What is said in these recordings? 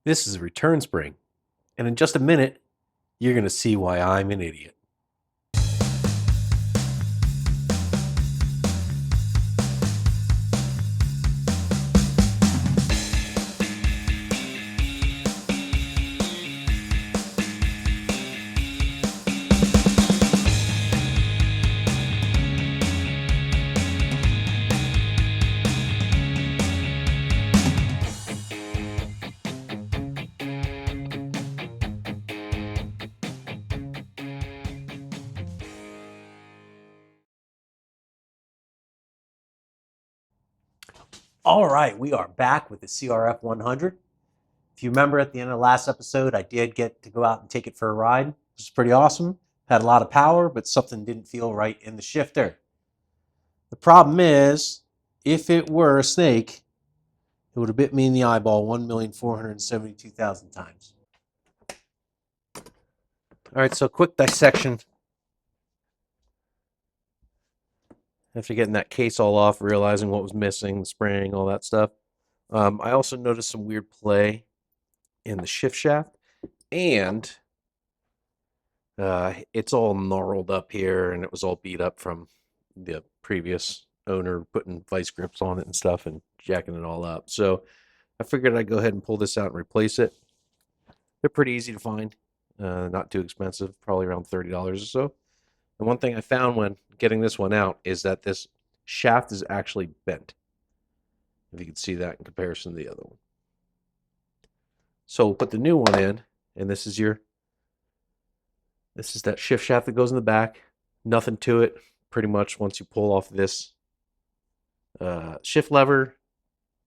This is a return spring, and in just a minute, you're going to see why I'm an idiot. All right, we are back with the CRF 100. If you remember at the end of the last episode, I did get to go out and take it for a ride. It was pretty awesome. Had a lot of power, but something didn't feel right in the shifter. The problem is, if it were a snake, it would have bit me in the eyeball 1,472,000 times. All right, so quick dissection. After getting that case all off, realizing what was missing, the spring, all that stuff. I also noticed some weird play in the shift shaft, and it's all gnarled up here, and it was all beat up from the previous owner putting vice grips on it and stuff and jacking it all up. So I figured I'd go ahead and pull this out and replace it. They're pretty easy to find, not too expensive, probably around $30 or so. And one thing I found when getting this one out is that this shaft is actually bent. If you can see that in comparison to the other one. So we'll put the new one in, and this is that shift shaft that goes in the back. Nothing to it. Pretty much once you pull off this shift lever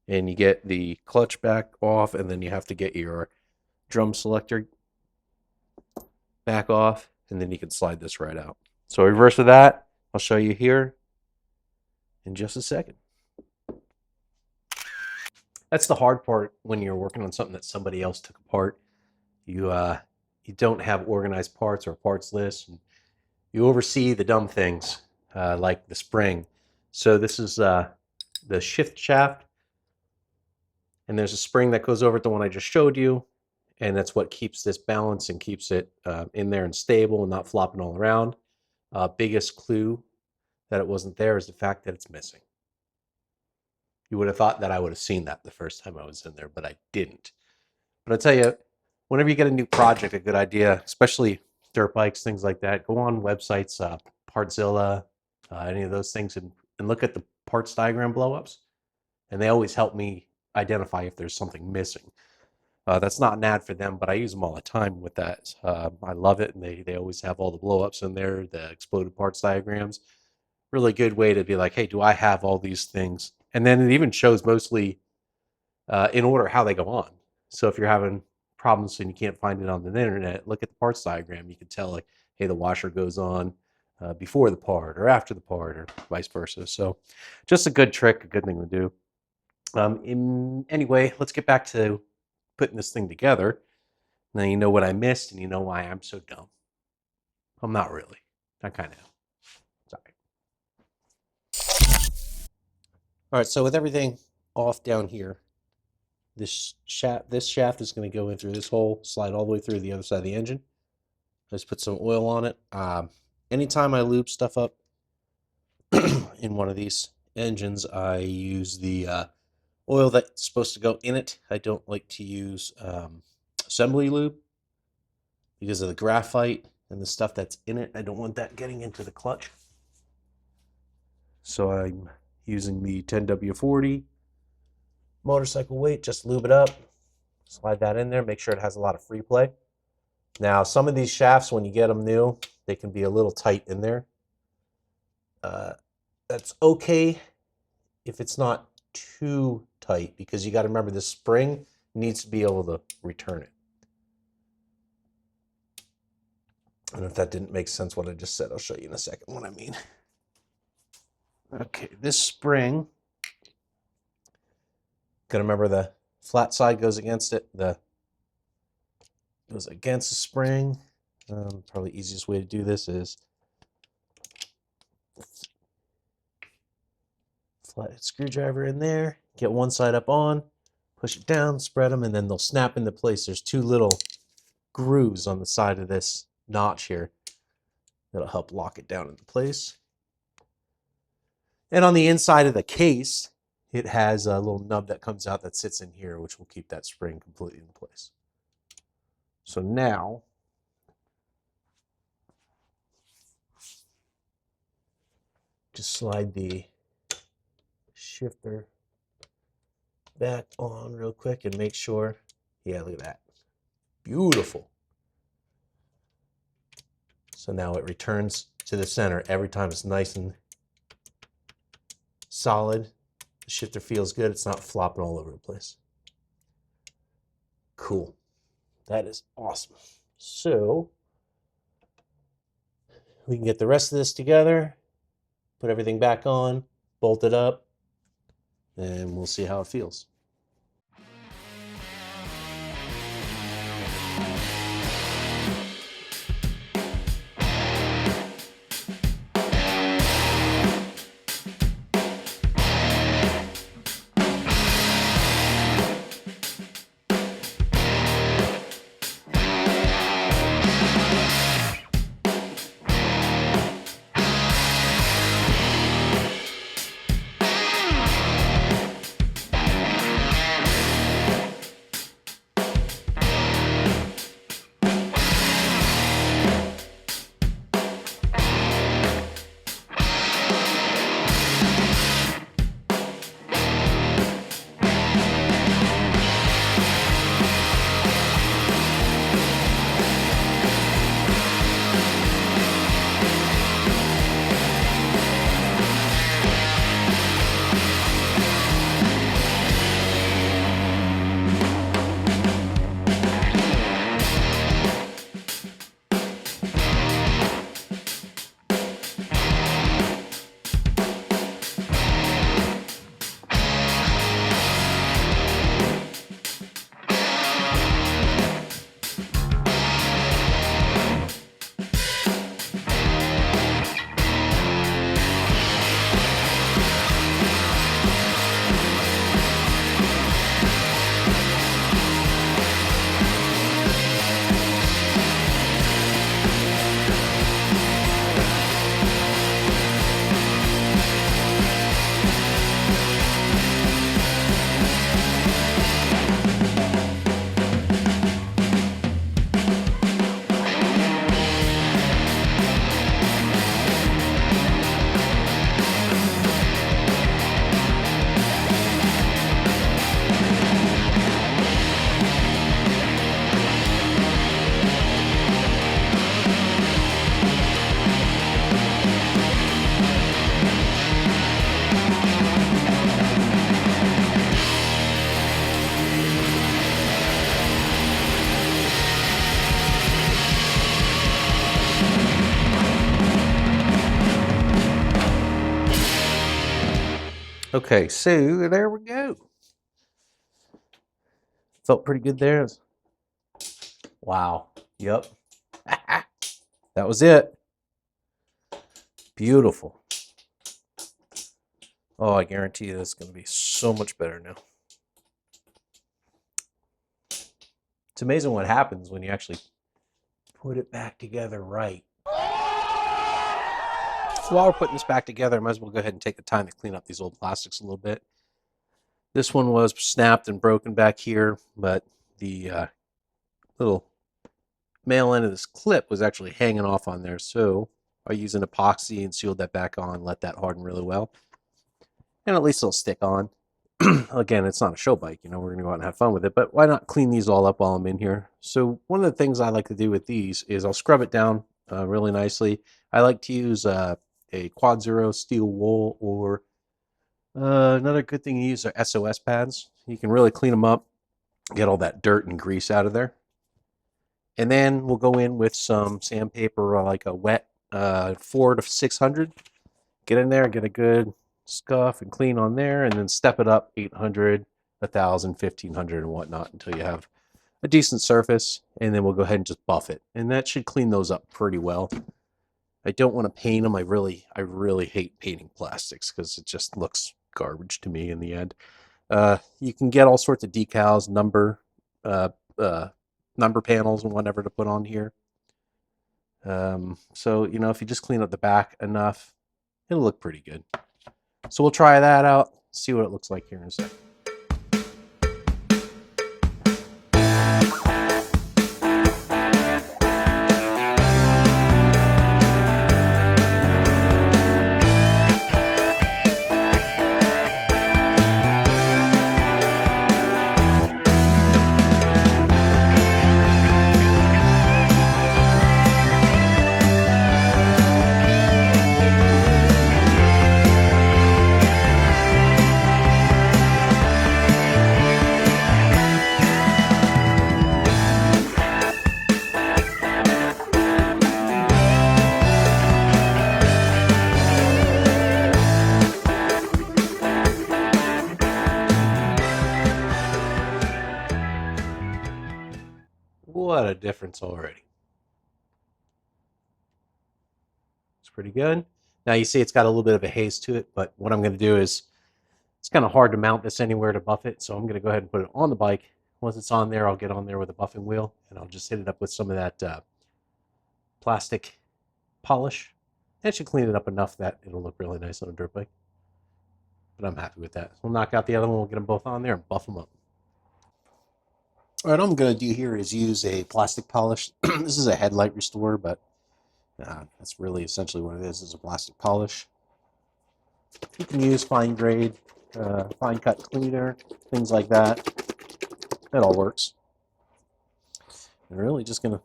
and you get the clutch back off, and then you have to get your drum selector back off, and then you can slide this right out. So reverse of that, I'll show you here in just a second. That's the hard part when you're working on something that somebody else took apart. You don't have organized parts or a parts list, and you oversee the dumb things like the spring. So this is the shift shaft, and there's a spring that goes over it, the one I just showed you, and that's what keeps this balanced and keeps it in there and stable and not flopping all around. Biggest clue that it wasn't there is the fact that it's missing. You would have thought that I would have seen that the first time I was in there, but I didn't. But I'll tell you, whenever you get a new project, a good idea, especially dirt bikes, things like that, go on websites, Partzilla, any of those things, and look at the parts diagram blowups. And they always help me identify if there's something missing. That's not an ad for them, but I use them all the time with that. I love it, and they always have all the blowups in there, the exploded parts diagrams. Really good way to be like, hey, do I have all these things? And then it even shows mostly in order how they go on. So if you're having problems and you can't find it on the internet, look at the parts diagram. You can tell, like, hey, the washer goes on before the part or after the part, or vice versa. So just a good trick, a good thing to do. Anyway, let's get back to putting this thing together. Now you know what I missed, and you know why I'm so dumb. I'm not really. I kind of am. Sorry. All right, so with everything off down here, this shaft is going to go in through this hole, slide all the way through the other side of the engine. Let's put some oil on it. Anytime I lube stuff up in one of these engines, I use the oil that's supposed to go in it. I don't like to use assembly lube because of the graphite and the stuff that's in it. I don't want that getting into the clutch. So I'm using the 10W40 motorcycle weight, just lube it up, slide that in there, make sure it has a lot of free play. Now, some of these shafts, when you get them new, they can be a little tight in there. That's okay if it's not too tight, because you got to remember this spring needs to be able to return it. And if that didn't make sense what I just said, I'll show you in a second what I mean. Okay, this spring, gotta remember the flat side goes against it, goes against the spring. Probably the easiest way to do this is flat screwdriver in there, get one side up on, Push it down, spread them, and then they'll snap into place. There's two little grooves on the side of this notch here that'll help lock it down into place. And on the inside of the case, it has a little nub that comes out that sits in here, which will keep that spring completely in place. So now, just slide the shifter back on real quick and make sure, yeah, look at that. Beautiful. So now it returns to the center every time. It's nice and solid. The shifter feels good. It's not flopping all over the place. Cool. That is awesome. So we can get the rest of this together, put everything back on, bolt it up, and we'll see how it feels. Okay, so there we go. Felt pretty good there. Wow. Yep. That was it. Beautiful. Oh, I guarantee you this is going to be so much better now. It's amazing what happens when you actually put it back together right. So while we're putting this back together, I might as well go ahead and take the time to clean up these old plastics a little bit. This one was snapped and broken back here, but the little male end of this clip was actually hanging off on there. So I used an epoxy and sealed that back on, let that harden really well. And at least it'll stick on. Again, it's not a show bike, you know, we're going to go out and have fun with it, but why not clean these all up while I'm in here? So one of the things I like to do with these is I'll scrub it down really nicely. I like to use a Quad Zero steel wool, or another good thing to use are SOS pads. You can really clean them up, get all that dirt and grease out of there. And then we'll go in with some sandpaper, like a wet 400 to 600. Get in there, get a good scuff and clean on there, and then step it up 800, 1000, 1500 and whatnot until you have a decent surface. And then we'll go ahead and just buff it, and that should clean those up pretty well. I don't want to paint them. I really hate painting plastics because it just looks garbage to me in the end. You can get all sorts of decals, uh, number panels and whatever to put on here. So, if you just clean up the back enough, it'll look pretty good. So we'll try that out, see what it looks like here in a second. What a difference already. It's pretty good. Now you see it's got a little bit of a haze to it, but what I'm going to do is, it's kind of hard to mount this anywhere to buff it, so I'm going to go ahead and put it on the bike. Once it's on there, I'll get on there with a buffing wheel, and I'll just hit it up with some of that plastic polish. That should clean it up enough that it'll look really nice on a dirt bike. But I'm happy with that. So we'll knock out the other one, we'll get them both on there and buff them up. All right, all I'm going to do here is use a plastic polish. This is a headlight restorer, but that's really essentially what it is a plastic polish. You can use fine grade, fine cut cleaner, things like that. That all works. I'm really just going to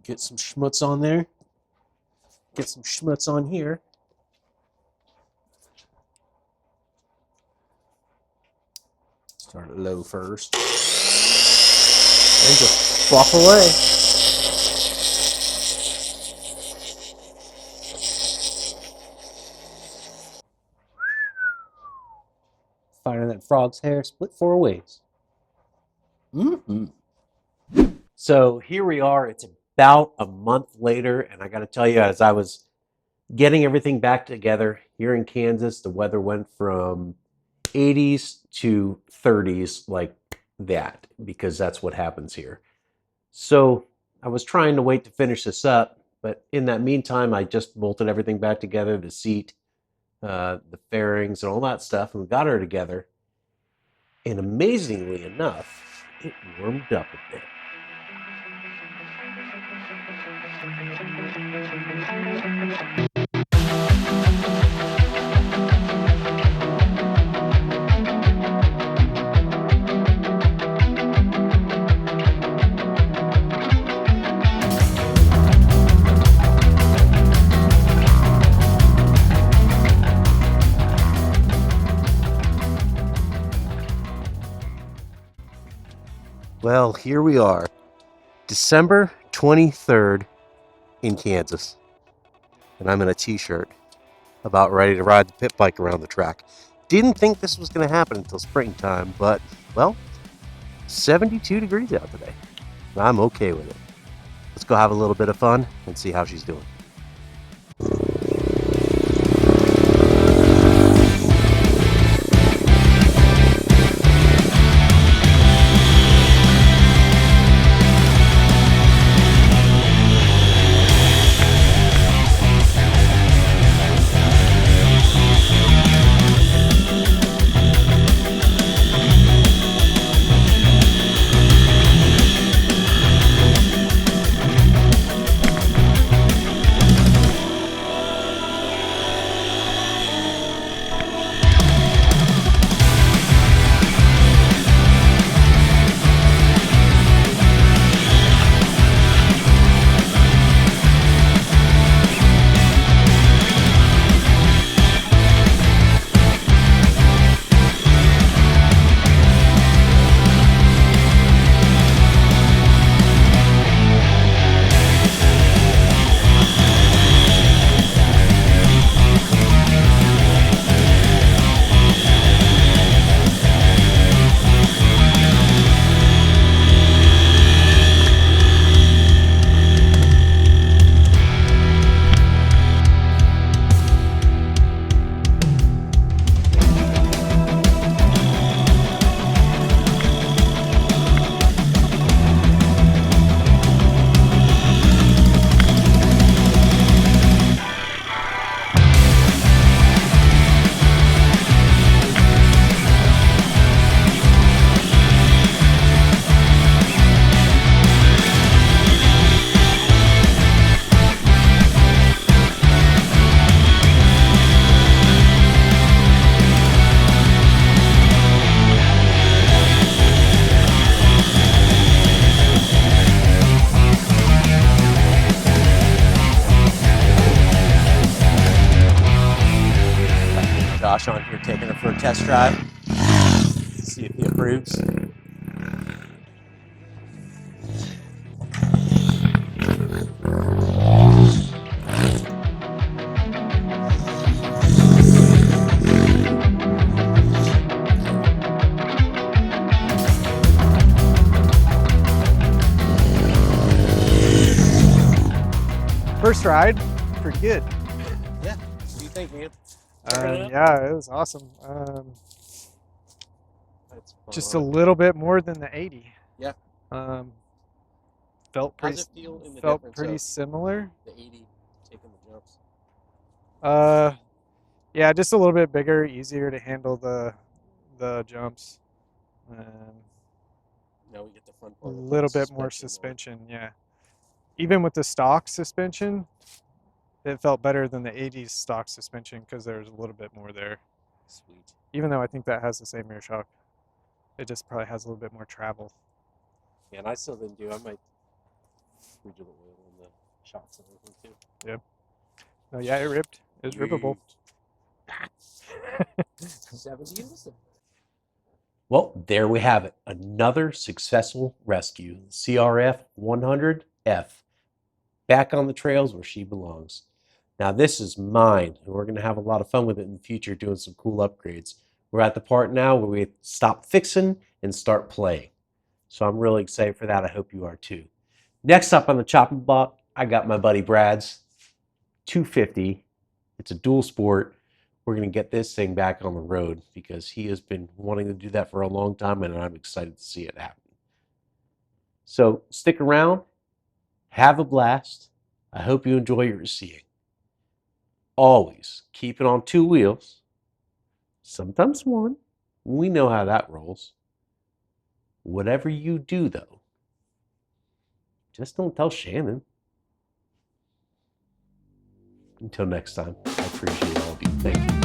get some schmutz on there. Get some schmutz on here. Start it low first. And just buff away. Finer than frog's hair, split 4 ways. So here we are. It's about a month later, and I got to tell you, as I was getting everything back together here in Kansas, the weather went from 80s to 30s like that, because that's what happens here. So I was trying to wait to finish this up, but in that meantime, I just bolted everything back together, the seat, the fairings, and all that stuff, and we got her together. And amazingly enough, it warmed up a bit. Well, here we are, December 23rd in Kansas, and I'm in a t-shirt, about ready to ride the pit bike around the track. Didn't think this was going to happen until springtime, but, well, 72 degrees out today. I'm okay with it. Let's go have a little bit of fun and see how she's doing. test drive. See if he approves. First ride, pretty good. Yeah. What do you think, man? Yeah, it was awesome. That's Just a little bit more than the 80. Yeah. Felt pretty. How's it feel in the felt difference pretty of similar. the 80 taking the jumps? Yeah, just a little bit bigger, easier to handle the jumps. Now we get the fun A part. little bit more suspension, yeah. Even with the stock suspension, it felt better than the 80s stock suspension because there's a little bit more there. Sweet. Even though I think that has the same rear shock, it just probably has a little bit more travel. Yeah, and I still didn't do. I might redo the oil on the shocks and everything too. Yeah. No, yeah, it ripped. It was rippable. 70 in the Well, there we have it. Another successful rescue. CRF 100F. Back on the trails where she belongs. Now this is mine, and we're going to have a lot of fun with it in the future doing some cool upgrades. We're at the part now where we stop fixing and start playing. So I'm really excited for that. I hope you are too. Next up on the chopping block, I got my buddy Brad's 250. It's a dual sport. We're going to get this thing back on the road because he has been wanting to do that for a long time, and I'm excited to see it happen. So stick around. Have a blast. I hope you enjoy your seeing. Always keep it on two wheels, sometimes one. We know how that rolls. Whatever you do, though, just don't tell Shannon. Until next time, I appreciate all of you. Thank you.